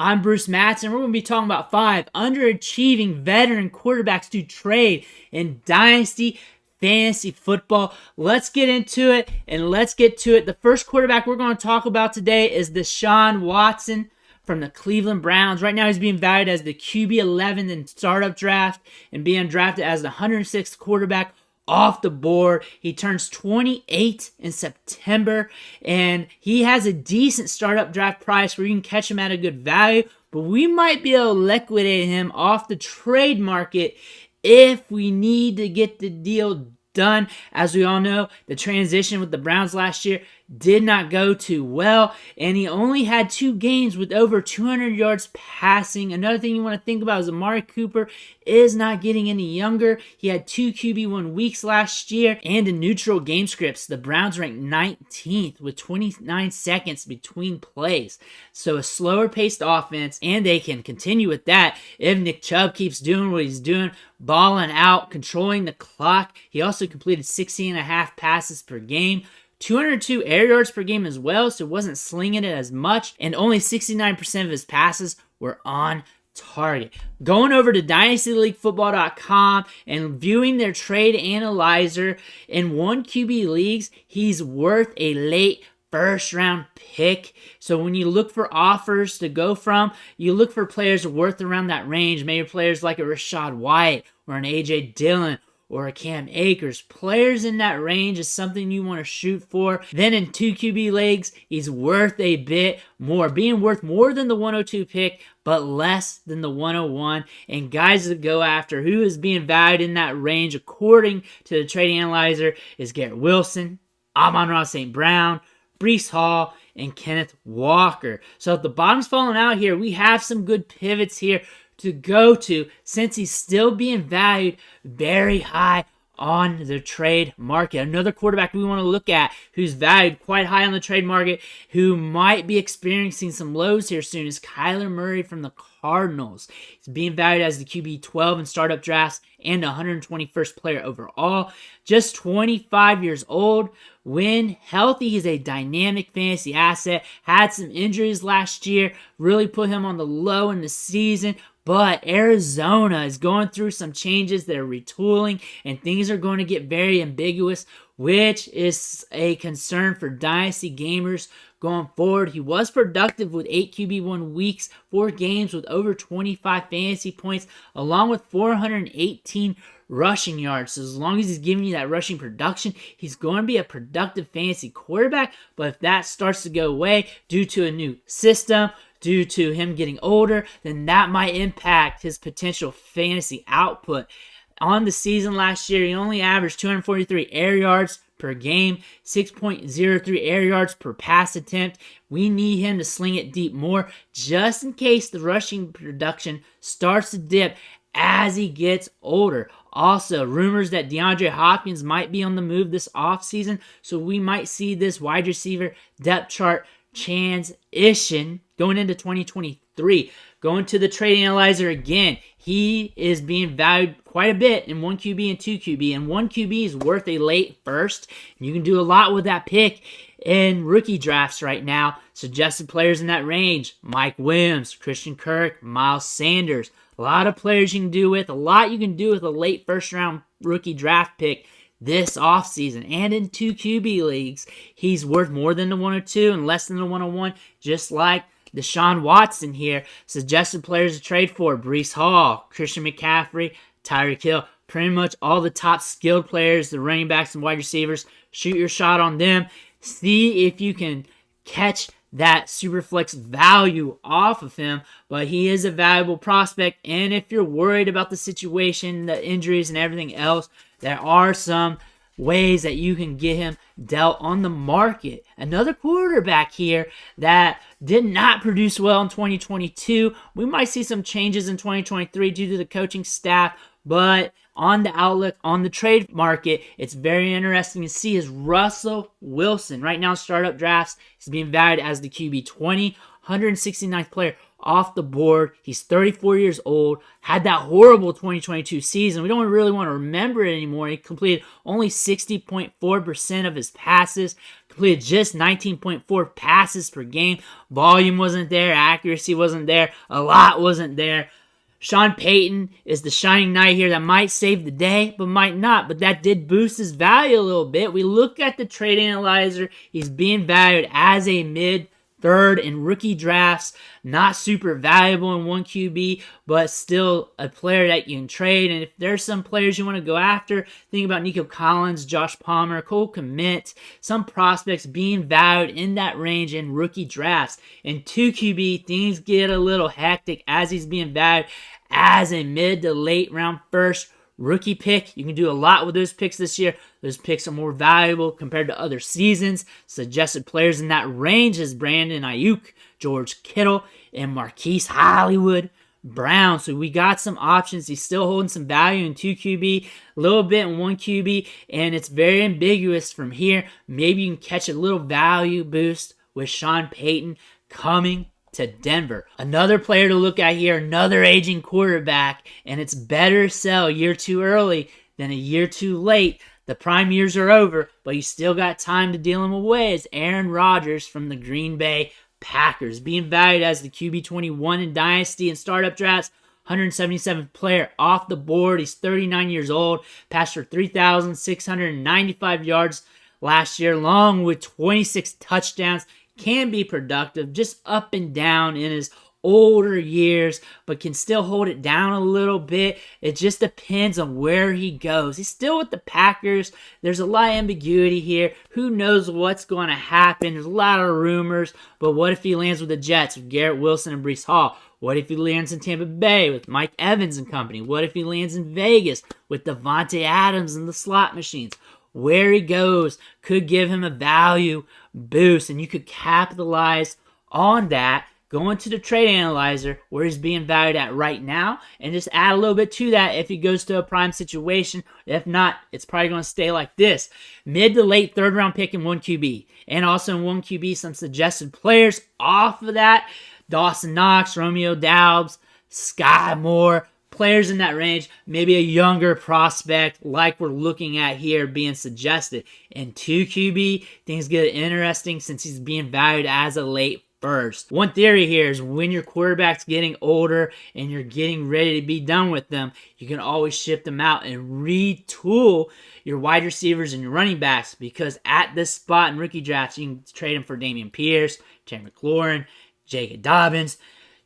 I'm Bruce Matson. We're going to be talking about 5 underachieving veteran quarterbacks to trade in Dynasty fantasy football. Let's get into it, and let's get to it. The first quarterback we're going to talk about today is Deshaun Watson from the Cleveland Browns. Right now he's being valued as the QB 11 in startup draft and being drafted as the 106th quarterback off the board. He turns 28 in September, and he has a decent startup draft price where you can catch him at a good value, but we might be able to liquidate him off the trade market if we need to get the deal done. As we all know, the transition with the Browns last year did not go too well, and he only had 2 games with over 200 yards passing. Another thing you want to think about is Amari Cooper is not getting any younger. He had 2 QB1 weeks last year, and in neutral game scripts, the Browns ranked 19th with 29 seconds between plays. So a slower paced offense, and they can continue with that if Nick Chubb keeps doing what he's doing, balling out, controlling the clock. He also completed 16.5 passes per game. 202 air yards per game as well, so wasn't slinging it as much, and only 69% of his passes were on target. Going over to dynastyleaguefootball.com and viewing their trade analyzer, in 1 QB leagues, he's worth a late first round pick. So when you look for offers to go from, you look for players worth around that range. Maybe players like a Rachaad White or an AJ Dillon or a Cam Akers. Players in that range is something you want to shoot for. Then in 2 QB leagues, he's worth a bit more, being worth more than the 102 pick, but less than the 101. And guys to go after who is being valued in that range, according to the trading analyzer, is Garrett Wilson, Amon-Ra St. Brown, Breece Hall, and Kenneth Walker. So if the bottom's falling out here, we have some good pivots here to go to, since he's still being valued very high on the trade market. Another quarterback we want to look at who's valued quite high on the trade market, who might be experiencing some lows here soon, is Kyler Murray from the Cardinals. He's being valued as the QB 12 in startup drafts and 121st player overall. Just 25 years old. When healthy, he's a dynamic fantasy asset. Had some injuries last year, really put him on the low in the season. But Arizona is going through some changes. They're retooling, and things are going to get very ambiguous, which is a concern for Dynasty gamers going forward. He was productive with 8 QB1 weeks, 4 games with over 25 fantasy points, along with 418 rushing yards. So as long as he's giving you that rushing production, he's going to be a productive fantasy quarterback. But if that starts to go away due to a new system, due to him getting older, then that might impact his potential fantasy output. On the season last year, he only averaged 243 air yards per game, 6.03 air yards per pass attempt. We need him to sling it deep more, just in case the rushing production starts to dip as he gets older. Also, rumors that DeAndre Hopkins might be on the move this offseason, so we might see this wide receiver depth chart transition going into 2023. Going to the trade analyzer again, he is being valued quite a bit in 1 QB and 2 QB, and 1 QB is worth a late first. You can do a lot with that pick in rookie drafts right now. Suggested players in that range: Mike Williams, Christian Kirk, Miles Sanders. A lot of players you can do with, a lot you can do with a late first round rookie draft pick this offseason. And in 2 QB leagues, he's worth more than the 102 and less than the 101, just like Deshaun Watson here. Suggested players to trade for: Breece Hall, Christian McCaffrey, Tyreek Hill. Pretty much all the top skilled players, the running backs and wide receivers. Shoot your shot on them. See if you can catch that Superflex value off of him, but he is a valuable prospect. And if you're worried about the situation, the injuries and everything else, there are some ways that you can get him dealt on the market. Another quarterback here that did not produce well in 2022. We might see some changes in 2023 due to the coaching staff, but on the outlook, on the trade market, it's very interesting to see is Russell Wilson. Right now, startup drafts, he's being valued as the QB 20, 169th player off the board. He's 34 years old, had that horrible 2022 season. We don't really want to remember it anymore. He completed only 60.4% of his passes, completed just 19.4 passes per game. Volume wasn't there. Accuracy wasn't there. A lot wasn't there. Sean Payton is the shining knight here that might save the day, but might not. But that did boost his value a little bit. We look at the trade analyzer. He's being valued as a mid-third in rookie drafts. Not super valuable in 1 QB, but still a player that you can trade. And if there's some players you want to go after, think about Nico Collins, Josh Palmer, Cole Kmet, some prospects being valued in that range in rookie drafts. In 2 QB, things get a little hectic as he's being valued as a mid to late round first rookie pick. You can do a lot with those picks this year. Those picks are more valuable compared to other seasons. Suggested players in that range is Brandon Ayuk, George Kittle, and Marquise Hollywood Brown. So we got some options. He's still holding some value in 2 QB, a little bit in 1 QB, and it's very ambiguous from here. Maybe you can catch a little value boost with Sean Payton coming to Denver. Another player to look at here, another aging quarterback, and it's better to sell a year too early than a year too late. The prime years are over, but you still got time to deal him away. Is Aaron Rodgers from the Green Bay Packers, being valued as the QB 21 in Dynasty and startup drafts. 177th player off the board. He's 39 years old, passed for 3,695 yards last year, along with 26 touchdowns. Can be productive, just up and down in his older years, but can still hold it down a little bit. It just depends on where he goes. He's still with the Packers. There's a lot of ambiguity here. Who knows what's going to happen? There's a lot of rumors, but what if he lands with the Jets with Garrett Wilson and Breece Hall? What if he lands in Tampa Bay with Mike Evans and company? What if he lands in Vegas with Devontae Adams and the slot machines? Where he goes could give him a value boost, and you could capitalize on that going to the trade analyzer where he's being valued at right now, and just add a little bit to that if he goes to a prime situation. If not, it's probably going to stay like this. Mid to late third round pick in 1 QB, and also in 1 QB some suggested players off of that. Dawson Knox, Romeo Doubs, Sky Moore, players in that range, maybe a younger prospect like we're looking at here being suggested. In 2 QB, things get interesting since he's being valued as a late first. One theory here is when your quarterback's getting older and you're getting ready to be done with them, you can always ship them out and retool your wide receivers and your running backs, because at this spot in rookie drafts, you can trade them for Dameon Pierce, Terry McLaurin, J.K. Dobbins.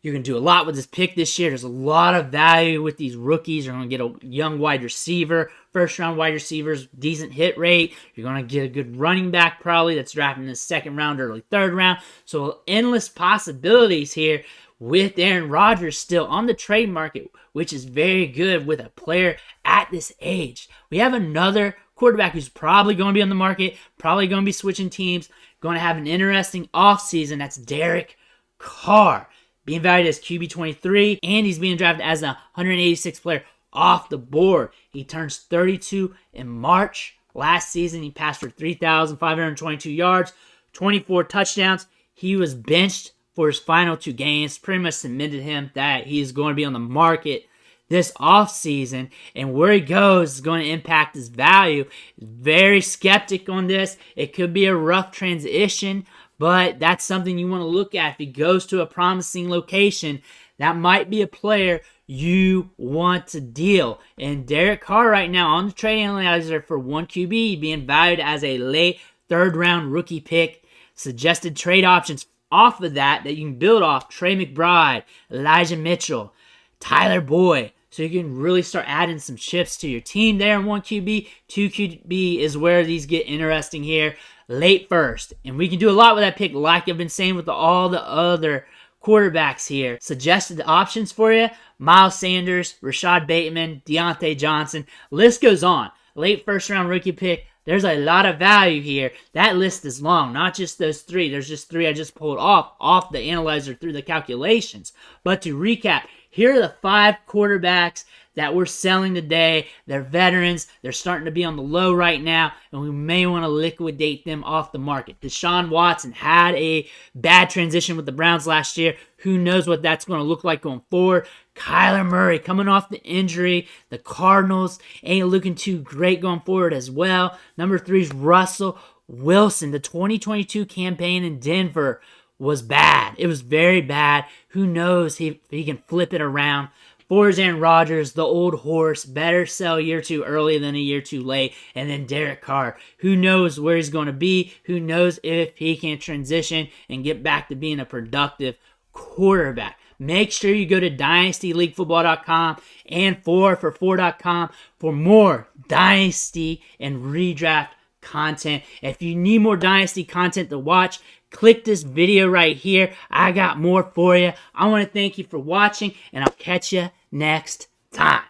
You can do a lot with this pick this year. There's a lot of value with these rookies. You're going to get a young wide receiver, first-round wide receivers, decent hit rate. You're going to get a good running back probably that's drafted in the second round, early third round. So endless possibilities here with Aaron Rodgers still on the trade market, which is very good with a player at this age. We have another quarterback who's probably going to be on the market, probably going to be switching teams, going to have an interesting offseason. That's Derek Carr, being valued as QB 23, and he's being drafted as a 186th player off the board. He turns 32 in March. Last season, he passed for 3,522 yards, 24 touchdowns. He was benched for his final 2 games. Pretty much cemented him that he is going to be on the market this offseason, and where he goes is going to impact his value. Very skeptic on this. It could be a rough transition, but that's something you want to look at. If he goes to a promising location, that might be a player you want to deal. And Derek Carr right now on the trade analyzer for 1 QB being valued as a late third round rookie pick. Suggested trade options off of that you can build off: Trey McBride, Elijah Mitchell, Tyler Boyd. So you can really start adding some chips to your team there in 1 QB. 2 QB is where these get interesting here. Late first. And we can do a lot with that pick, like I've been saying with all the other quarterbacks here. Suggested options for you: Miles Sanders, Rashad Bateman, Deontay Johnson. List goes on. Late first round rookie pick. There's a lot of value here. That list is long, not just those 3. There's just 3 I just pulled off the analyzer through the calculations. But to recap, here are the 5 quarterbacks that we're selling today. They're veterans. They're starting to be on the low right now, and we may want to liquidate them off the market. Deshaun Watson had a bad transition with the Browns last year. Who knows what that's going to look like going forward. Kyler Murray coming off the injury. The Cardinals ain't looking too great going forward as well. Number 3 is Russell Wilson, the 2022 campaign in Denver was bad. It was very bad. Who knows if he can flip it around. Aaron Rodgers, the old horse, better sell a year too early than a year too late. And then Derek Carr, who knows where he's going to be? Who knows if he can transition and get back to being a productive quarterback? Make sure you go to dynastyleaguefootball.com and 4for4.com for more Dynasty and redraft content. If you need more Dynasty content to watch, click this video right here. I got more for you. I want to thank you for watching, and I'll catch you next time.